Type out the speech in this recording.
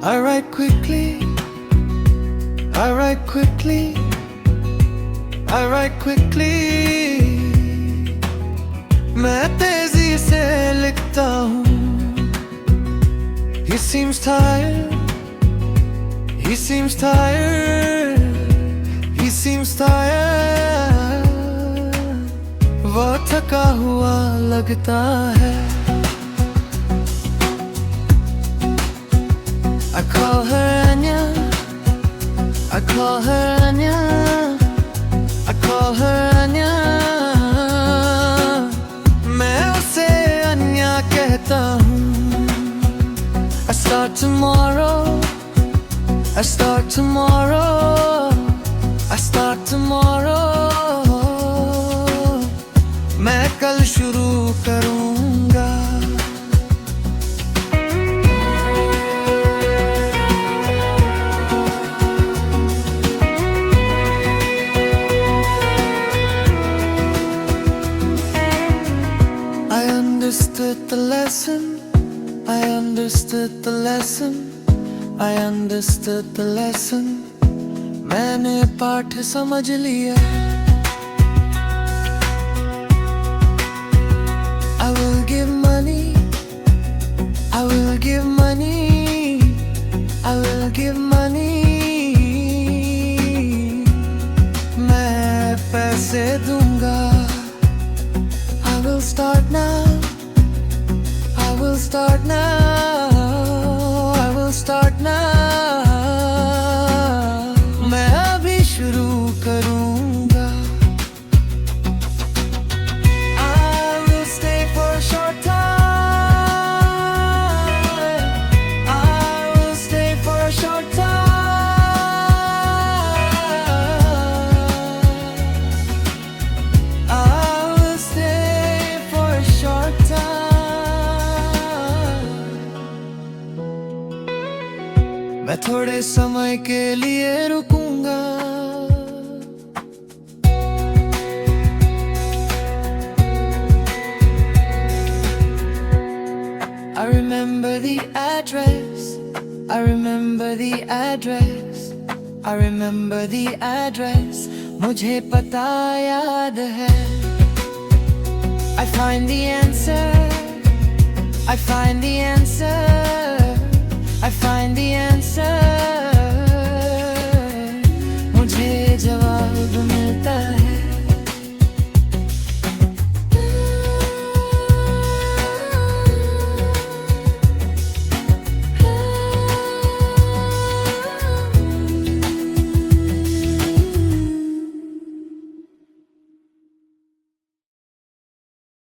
I write quickly, I write quickly, I write quickly. मैं तेजी से लिखता हूँ. He seems tired, he seems tired, he seems tired. वो थका हुआ लगता है. I call her Anya, I call her Anya, I call her Anya. मैं उसे अन्या कहता हूँ. I start tomorrow, I start tomorrow, I start tomorrow. मैं कल शुरू करूँगा. I understood the lesson, I understood the lesson, I understood the lesson. मैंने पाठ समझ लिया. I will give money, I will give money, I will give money. मैं पैसे दूंगा. I will start now, I will start now, I will start now. मैं अभी शुरू करूँगा. I will stay for a short time, I will stay for a short time. मैं थोड़े समय के लिए रुकूंगा. I remember the address, I remember the address, I remember the address. मुझे पता याद है. I find the answer, I find the answer, I find the answer.